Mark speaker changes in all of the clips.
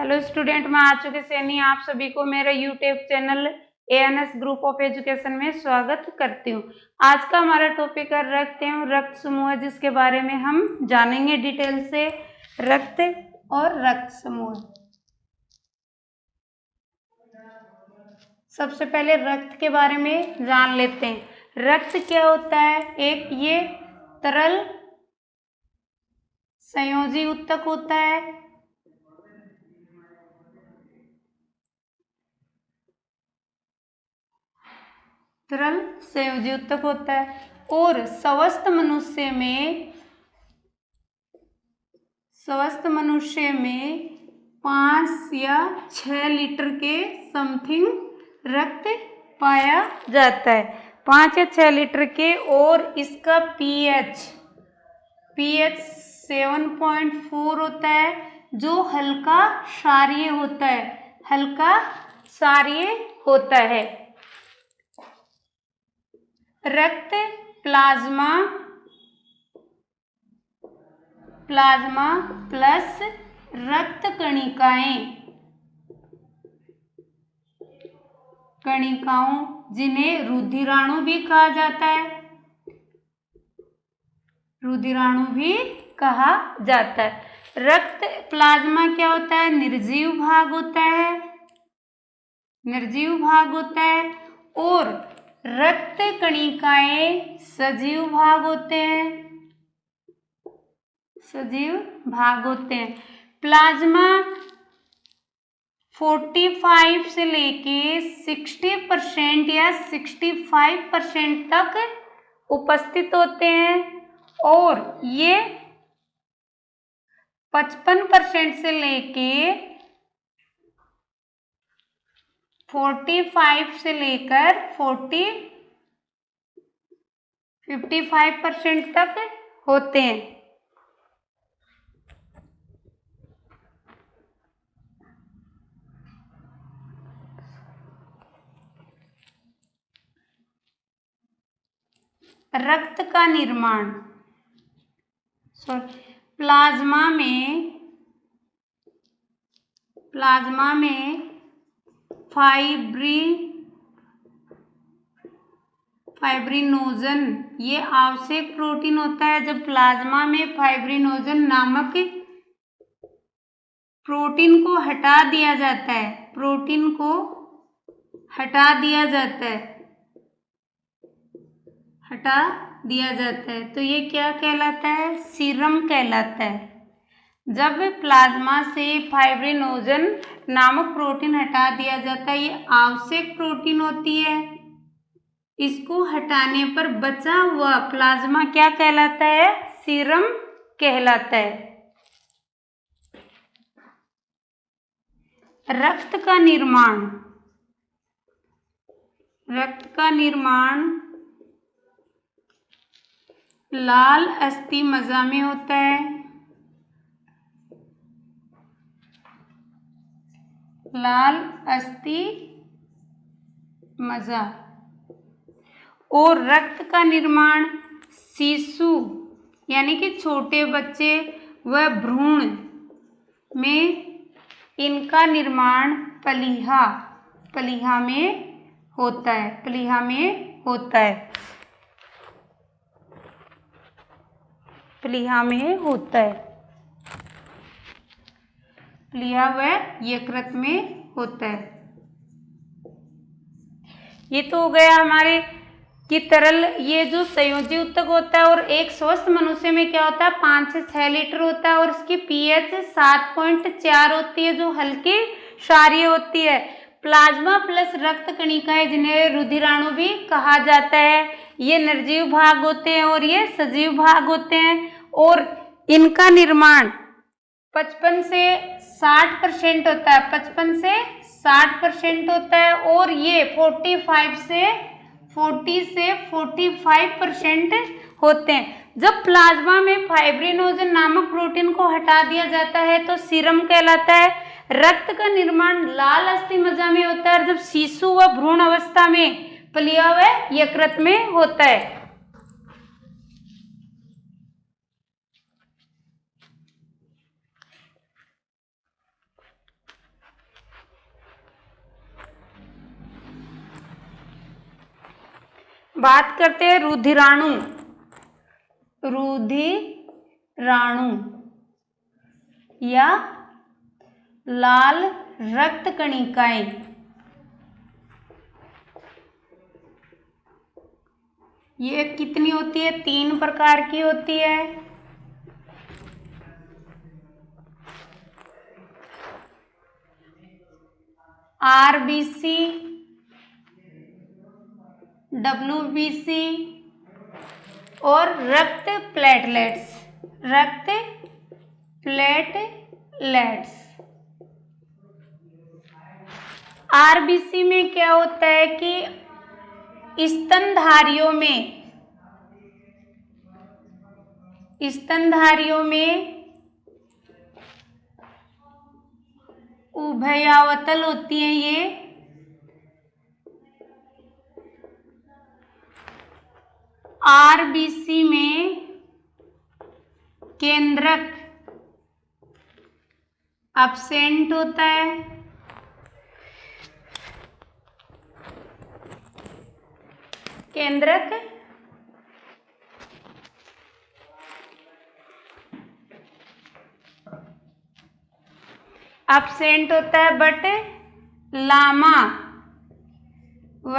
Speaker 1: Hello student, मैं आ चुके सैनी आप सभी को मेरे YouTube channel ANS group of education में स्वागत करती हूँ। आज का हमारा टॉपिक है रक्त एवं रक्त समूह, जिसके बारे में हम जानेंगे डिटेल से रक्त और रक्त समूह। सबसे पहले रक्त के बारे में जान लेते हैं। रक्त क्या होता है? एक ये तरल संयोजी ऊतक होता है। तरल संयोजी ऊतक होता है और स्वस्थ मनुष्य में 5 या 6 लीटर के समथिंग रक्त पाया जाता है, 5 या 6 लीटर के। और इसका पीएच 7.4 होता है, जो हल्का क्षारीय होता है। रक्त प्लाज्मा प्लस रक्त कणिकाओं जिन्हें रुधिराणु भी कहा जाता है, रक्त प्लाज्मा क्या होता है? निर्जीव भाग होता है और रक्त कणिकाएं सजीव भाग होते हैं। प्लाज्मा 45 से लेके 60% या 65% तक उपस्थित होते हैं और ये 55% से लेके 55% तक होते हैं। रक्त का निर्माण प्लाज्मा में फाइब्रिनोजन ये आवश्यक प्रोटीन होता है। जब प्लाज्मा में फाइब्रिनोजन नामक प्रोटीन को हटा दिया जाता है तो ये क्या कहलाता है? सीरम कहलाता है। जब प्लाज्मा से फाइब्रिनोजन नामक प्रोटीन हटा दिया जाता है, ये आवश्यक प्रोटीन होती है। इसको हटाने पर बचा हुआ प्लाज्मा क्या कहलाता है? सीरम कहलाता है। रक्त का निर्माण लाल अस्थि मज्जा में होता है। और रक्त का निर्माण शिशु यानी कि छोटे बच्चे व भ्रूण में इनका निर्माण प्लीहा में होता है। प्लीहा व यकृत में होता है। ये तो हो गया हमारे कि तरल ये जो संयोजी ऊतक होता है। और एक स्वस्थ मनुष्य में क्या होता है? 5 से 6 लीटर होता है और इसकी पीएच 7.4 होती है, जो हल्की क्षारीय होती है। प्लाज्मा प्लस रक्त कणिकाएं जिन्हें रुधिराणु भी कहा जाता है, ये निर्जीव भाग होते हैं और ये सजीव भाग होते हैं। और इनका निर्माण 55 से 60% होता है, 55 से 60% होता है और ये 40 से 45% होते हैं। जब प्लाज्मा में फाइब्रिनोजन नामक प्रोटीन को हटा दिया जाता है तो सीरम कहलाता है। रक्त का निर्माण लाल अस्थि मज्जा में होता है और जब शिशु व भ्रूण अवस्था में प्लीहा व यकृत में होता है। बात करते हैं रुधिराणु। रुधिराणु या लाल रक्त कणिकाएं। ये कितनी होती है? 3 प्रकार की होती है। आरबीसी, डब्ल्यूबीसी और रक्त प्लेटलेट्स। रक्त प्लेटलेट्स। आरबीसी में क्या होता है कि स्तनधारियों में उभयावतल होती है ये। आरबीसी में केंद्रक एब्सेंट होता है। केंद्रक एब्सेंट होता है, बट लामा व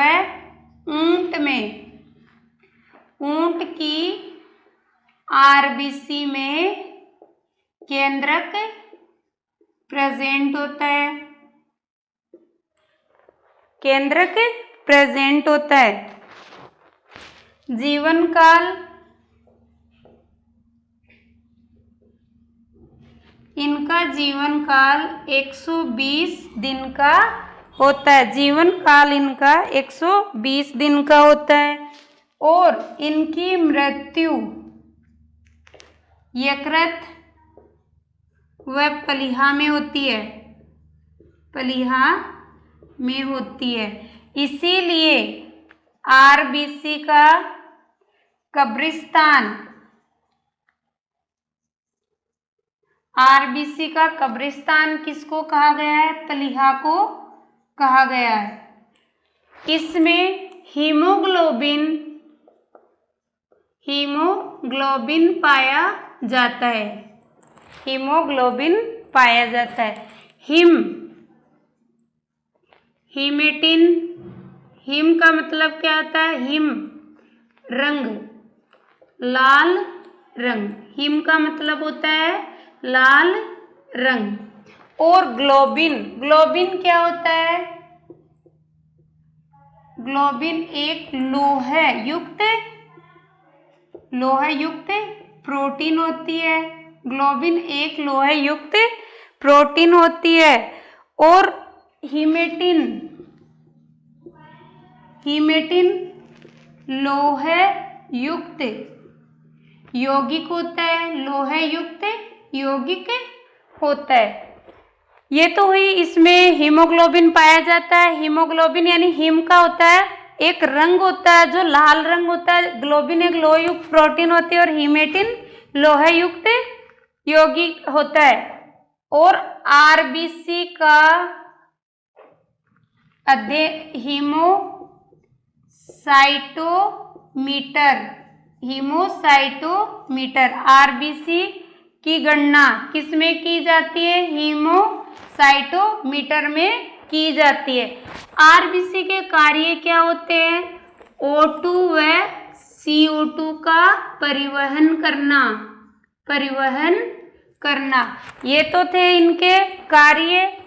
Speaker 1: ऊंट की आरबीसी में केंद्रक प्रेजेंट होता है। केंद्रक प्रेजेंट होता है। जीवन काल इनका जीवन काल 120 दिन का होता है। जीवन काल इनका 120 दिन का होता है और इनकी मृत्यु यकृत व प्लीहा में होती है। प्लीहा में होती है। इसीलिए आरबीसी का कब्रिस्तान किसको कहा गया है? प्लीहा को कहा गया है। इसमें हीमोग्लोबिन पाया जाता है। हीमोग्लोबिन पाया जाता है। हीमेटिन, हिम का मतलब क्या होता है? हिम रंग, लाल रंग। हिम का मतलब होता है लाल रंग। और ग्लोबिन क्या होता है? ग्लोबिन एक लोह युक्त प्रोटीन होती है। ग्लोबिन एक लोह युक्त प्रोटीन होती है। और हीमेटिन लोह युक्त यौगिक होता है। लोह युक्त यौगिक होता है। ये तो हुई, इसमें हीमोग्लोबिन पाया जाता है। हीमोग्लोबिन यानी हिम का होता है एक रंग होता है जो लाल रंग होता है। ग्लोबिन एक लोह युक्त प्रोटीन होती है और हीमेटिन लोह युक्त यौगिक होता है। और आरबीसी का हीमोसाइटोमीटर आरबीसी की गणना किसमें की जाती है? हीमोसाइटोमीटर में की जाती है। आरबीसी के कार्य क्या होते हैं? O2 व CO2 का परिवहन करना। ये तो थे इनके कार्य।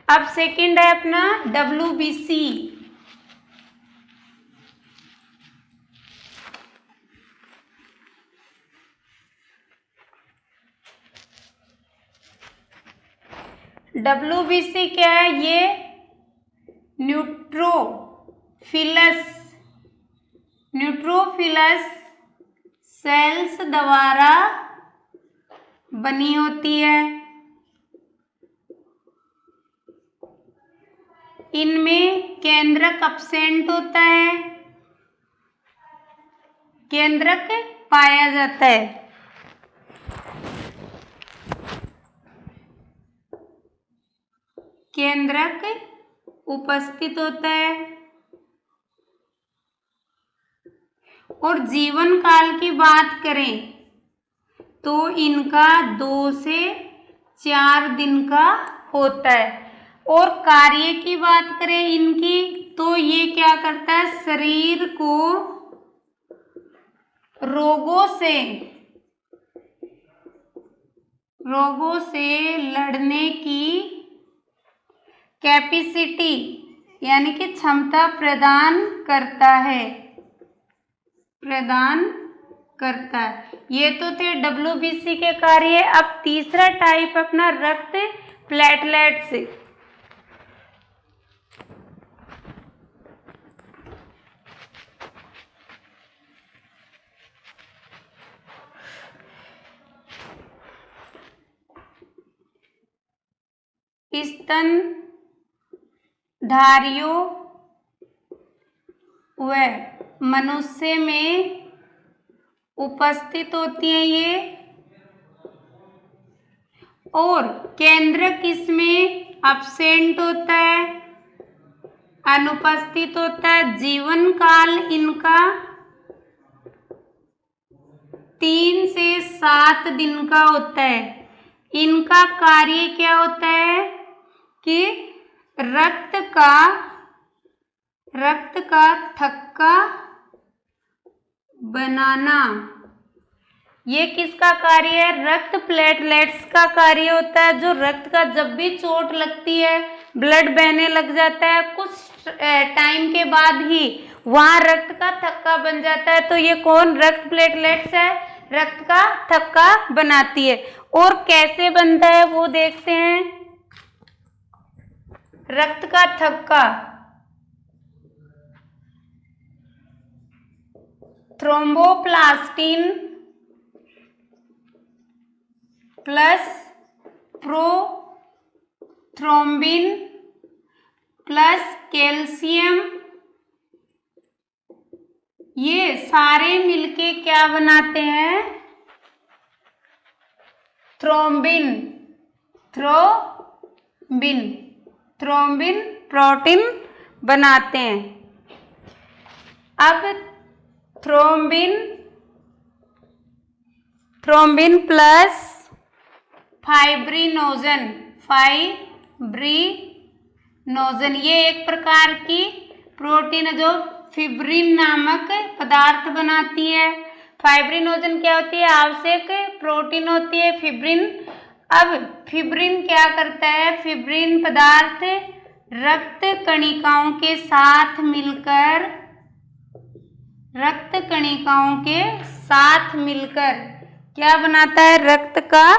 Speaker 1: अब सेकंड है अपना WBC। WBC क्या है? ये न्यूट्रोफिलस सेल्स द्वारा बनी होती है। इनमें केंद्रक एब्सेंट होता है। केंद्रक पाया जाता है। केंद्रक उपस्थित होता है। और जीवन काल की बात करें तो इनका 2 से 4 दिन का होता है। और कार्य की बात करें इनकी तो ये क्या करता है, शरीर को रोगों से लड़ने की कैपेसिटी यानी कि क्षमता प्रदान करता है। ये तो थे WBC के कार्य। अब तीसरा टाइप अपना रक्त प्लेटलेट्स। स्तनधारियों व मनुष्य में उपस्थित होती हैं ये। और केंद्र किसमें अब्सेंट होता है, अनुपस्थित होता है। जीवन काल इनका 3 से 7 दिन का होता है। इनका कार्य क्या होता है कि रक्त का थक्का बनाना। ये किसका कार्य है, रक्त प्लेटलेट्स का कार्य होता है। जो रक्त का जब भी चोट लगती है, ब्लड बहने लग जाता है, कुछ टाइम के बाद ही वहां रक्त का थक्का बन जाता है। तो ये कौन, रक्त प्लेटलेट्स है, रक्त का थक्का बनाती है। और कैसे बनता है वो देखते हैं। रक्त का थक्का thromboplastin plus prothrombin plus calcium, ये सारे मिलके क्या बनाते हैं, थ्रोम्बिन प्रोटीन बनाते हैं। अब थ्रोम्बिन प्लस फाइब्रिनोजन, ये एक प्रकार की प्रोटीन है जो फिब्रिन नामक पदार्थ बनाती है। फाइब्रिनोजन क्या होती है, आवश्यक प्रोटीन होती है फिब्रिन। अब फिब्रिन क्या करता है, फिब्रिन पदार्थ रक्त कणिकाओं के साथ मिलकर क्या बनाता है, रक्त का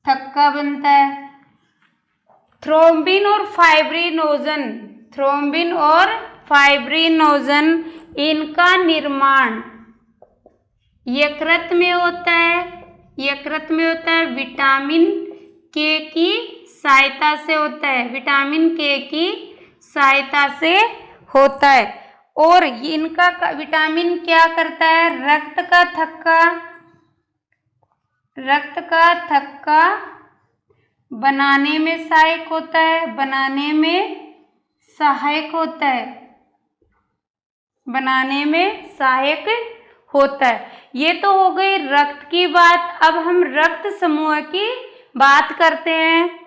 Speaker 1: थक्का बनता है। थ्रोम्बिन और फाइब्रिनोजन इनका निर्माण यकृत में होता है। विटामिन के की सहायता से होता है। और इनका विटामिन क्या करता है, रक्त का थक्का बनाने में सहायक होता है। ये तो हो गई रक्त की बात। अब हम रक्त समूह की बात करते हैं।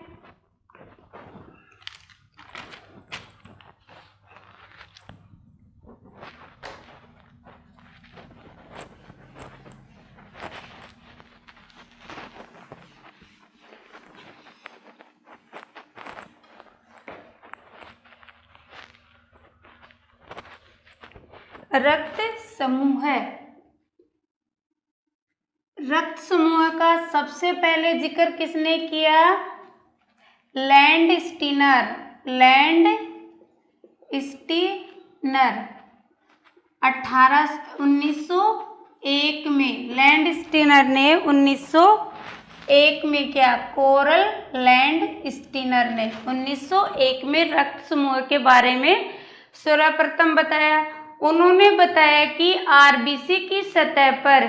Speaker 1: रक्त समूह का सबसे पहले जिक्र किसने किया, लैंड स्टीनर 1901 में। लैंड स्टीनर ने 1901 में क्या, कोरल लैंड स्टीनर ने 1901 में रक्त समूह के बारे में सर्वप्रथम बताया। उन्होंने बताया कि आरबीसी की सतह पर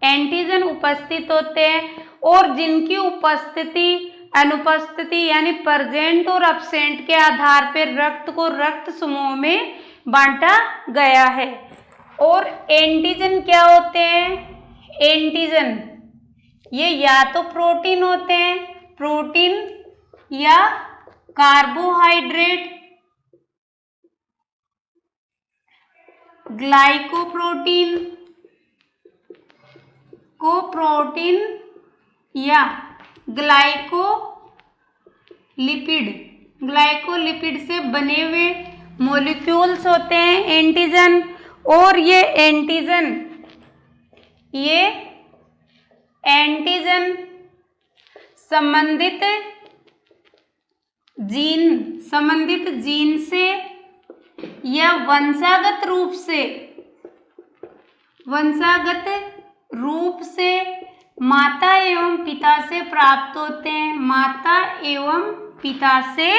Speaker 1: एंटीजन उपस्थित होते हैं और जिनकी उपस्थिति अनुपस्थिति यानी प्रेजेंट और अब्सेंट के आधार पर रक्त को रक्त समूह में बांटा गया है। और एंटीजन क्या होते हैं? एंटीजन ये या तो प्रोटीन होते हैं, प्रोटीन या कार्बोहाइड्रेट, ग्लाइकोप्रोटीन, कोप्रोटीन या ग्लाइकोलिपिड से बने हुए मॉलिक्यूल्स होते हैं एंटीजन। और ये एंटीजन संबंधित जीन से या वंशागत रूप से माता एवं पिता से प्राप्त होते हैं। माता एवं पिता से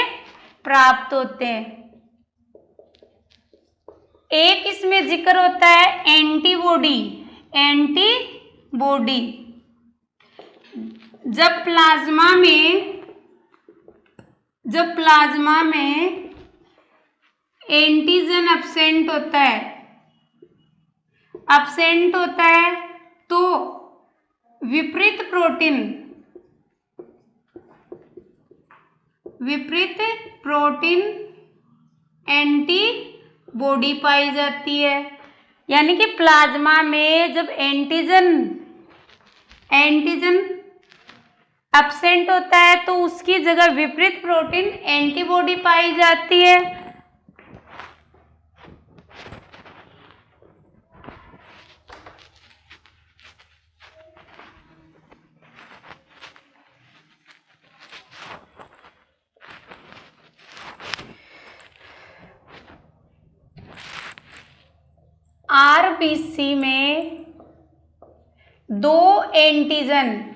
Speaker 1: प्राप्त होते हैं। एक इसमें जिक्र होता है एंटीबॉडी। जब प्लाज्मा में एंटीजन एब्सेंट होता है तो विपरीत प्रोटीन एंटीबॉडी पाई जाती है। यानी कि प्लाज्मा में जब एंटीजन एब्सेंट होता है तो उसकी जगह विपरीत प्रोटीन एंटीबॉडी पाई जाती है। आरबीसी में दो एंटीजन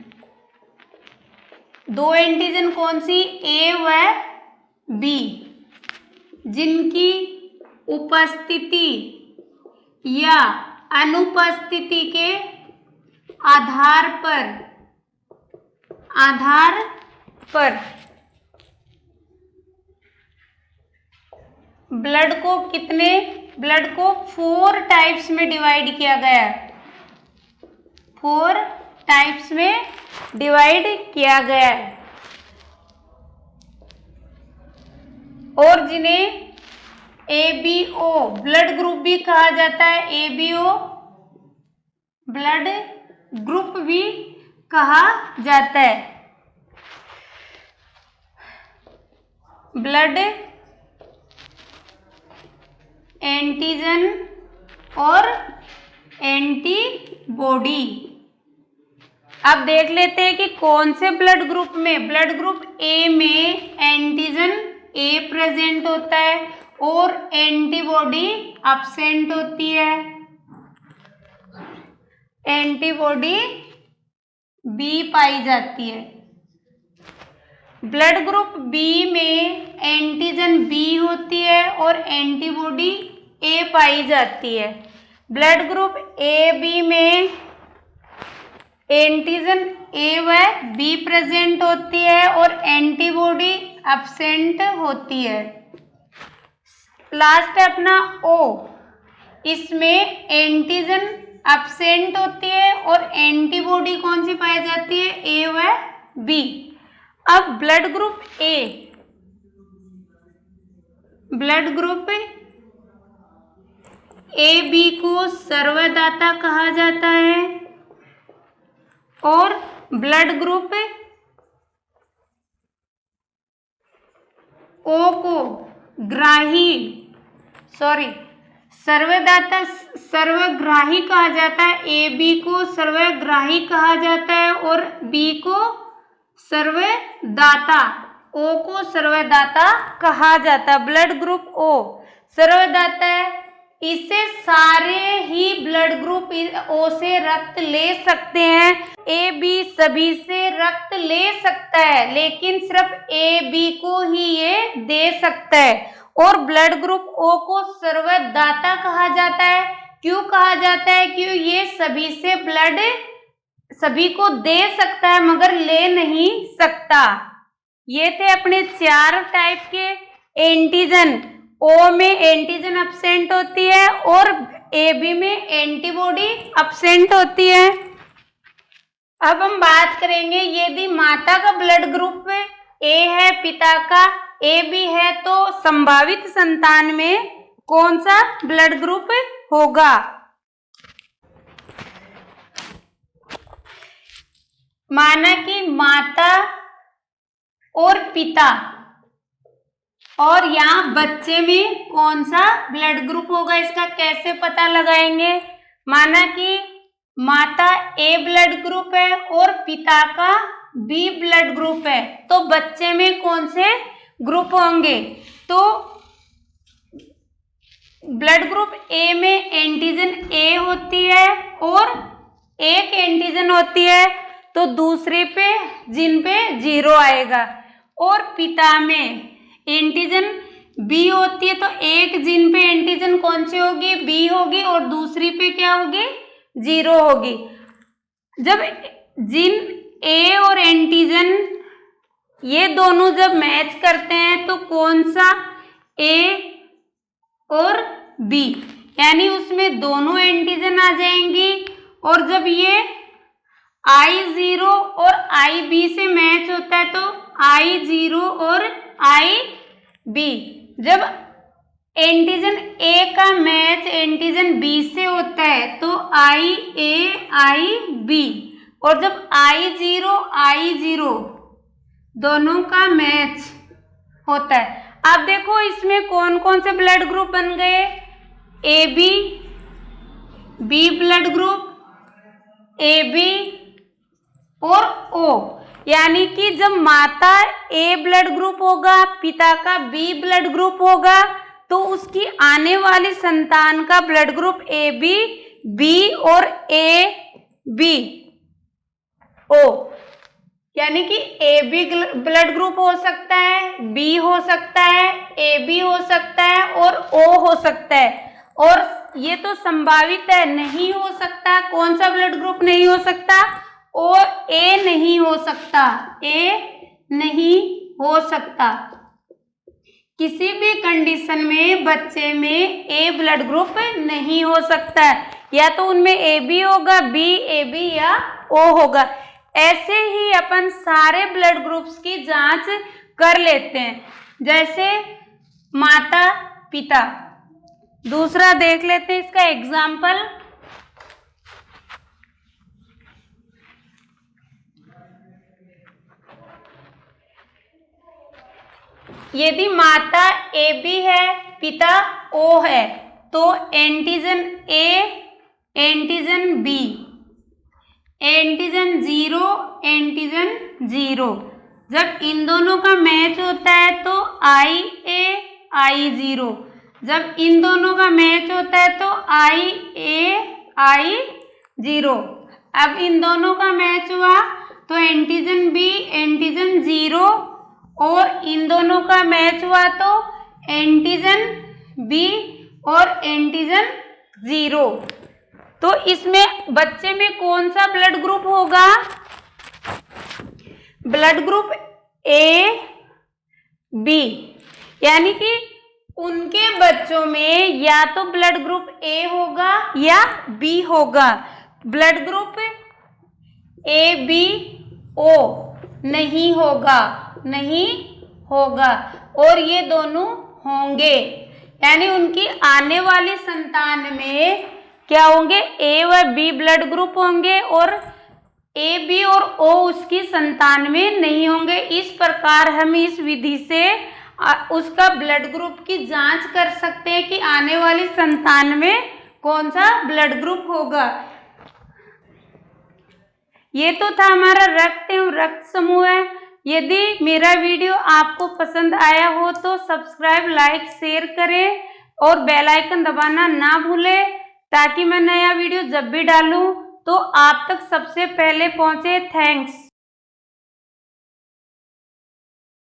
Speaker 1: कौन सी? ए व बी, जिनकी उपस्थिति या अनुपस्थिति के आधार पर ब्लड को 4 टाइप्स में डिवाइड किया गया है। 4 टाइप्स में डिवाइड किया गया है और जिन्हें ABO ब्लड ग्रुप भी कहा जाता है। ABO ब्लड ग्रुप भी कहा जाता है। ब्लड एंटीजन और एंटीबॉडी। अब देख लेते हैं कि कौन से ब्लड ग्रुप में। ब्लड ग्रुप ए में एंटीजन ए प्रेजेंट होता है और एंटीबॉडी एब्सेंट होती है। एंटीबॉडी बी पाई जाती है। ब्लड ग्रुप बी में एंटीजन बी होती है और एंटीबॉडी ए पाई जाती है। ब्लड ग्रुप ए बी में एंटीजन ए व बी प्रेजेंट होती है और एंटीबॉडी एब्सेंट होती है। लास्ट है अपना ओ, इसमें एंटीजन एब्सेंट होती है और एंटीबॉडी कौन सी पाई जाती है? ए व बी। अब ब्लड ग्रुप ए बी को सर्वदाता कहा जाता है और ब्लड ग्रुप ओ को सर्वग्राही कहा जाता है। ए बी को सर्वग्राही कहा जाता है और बी को सर्वदाता, ओ को सर्वदाता कहा जाता है। ब्लड ग्रुप ओ सर्वदाता है। इससे सारे ही ब्लड ग्रुप ओ से रक्त ले सकते हैं। ए बी सभी से रक्त ले सकता है लेकिन सिर्फ ए बी को ही ये दे सकता है। और ब्लड ग्रुप ओ को सर्वदाता कहा जाता है। क्यों कहा जाता है? क्यों ये सभी को दे सकता है मगर ले नहीं सकता। ये थे अपने 4 टाइप के एंटीजन। ओ में एंटीजन अब्सेंट होती है और AB में एंटीबॉडी अब्सेंट होती है। अब हम बात करेंगे यदि माता का ब्लड ग्रुप A है, पिता का AB है, तो संभावित संतान में कौन सा ब्लड ग्रुप होगा? माना कि माता और पिता और यहाँ बच्चे में कौन सा ब्लड ग्रुप होगा, इसका कैसे पता लगाएंगे? माना कि माता A ब्लड ग्रुप है और पिता का B ब्लड ग्रुप है, तो बच्चे में कौन से ग्रुप होंगे? तो ब्लड ग्रुप A में एंटीजन A होती है और एक एंटीजन होती है, तो दूसरे पे जिन पे 0 आएगा। और पिता में एंटीजन B होती है, तो एक जिन पे एंटीजन कौन सी होगी? B होगी और दूसरी पे क्या होगी? 0 होगी। जब जिन A और एंटीजन ये दोनों जब मैच करते हैं तो कौन सा A और B, यानी उसमें दोनों एंटीजन आ जाएंगी। और जब ये I0 और IB से मैच होता है तो I0 और IB। जब एंटीजन A का मैच एंटीजन B से होता है तो IA IB। और जब I0 दोनों का मैच होता है, अब देखो इसमें कौन कौन से ब्लड ग्रुप बन गए? AB, B blood group, AB और O। यानी कि जब माता A ब्लड ग्रुप होगा, पिता का B ब्लड ग्रुप होगा, तो उसकी आने वाली संतान का ब्लड ग्रुप AB, B और AB O। यानी कि AB ब्लड ग्रुप हो सकता है, B हो सकता है, AB हो सकता है और O हो सकता है। और ये तो संभावित है, नहीं हो सकता। कौन सा ब्लड ग्रुप नहीं हो सकता? और A नहीं हो सकता, A नहीं हो सकता। किसी भी कंडीशन में बच्चे में A ब्लड ग्रुप नहीं हो सकता है, या तो उनमें AB होगा, B, AB या O होगा। ऐसे ही अपन सारे ब्लड ग्रुप्स की जांच कर लेते हैं, जैसे माता पिता। दूसरा देख लेते हैं इसका एग्जाम्पल। यदि माता AB है, पिता O है, तो antigen A, antigen B, antigen 0, antigen 0। जब इन दोनों का मैच होता है तो IA I0। जब इन दोनों का मैच होता है तो IA I0। अब इन दोनों का मैच हुआ तो एंटीजन B, एंटीजन 0, और इन दोनों का मैच हुआ तो एंटीजन B और एंटीजन 0। तो इसमें बच्चे में कौन सा ब्लड ग्रुप होगा? Blood group A B। यानी कि उनके बच्चों में या तो ब्लड ग्रुप A होगा या B होगा। ब्लड ग्रुप AB O नहीं होगा, नहीं होगा, और ये दोनों होंगे। यानी उनकी आने वाली संतान में क्या होंगे? A व B ब्लड ग्रुप होंगे और A, B और O उसकी संतान में नहीं होंगे। इस प्रकार हम इस विधि से उसका ब्लड ग्रुप की जांच कर सकते हैं कि आने वाली संतान में कौन सा ब्लड ग्रुप होगा। ये तो था हमारा रक्त एवं रक्त समूह है। यदि मेरा वीडियो आपको पसंद आया हो तो सब्सक्राइब, लाइक, शेयर करें और बेल आइकन दबाना ना भूलें, ताकि मैं नया वीडियो जब भी डालूं तो आप तक सबसे पहले पहुंचे। थैंक्स।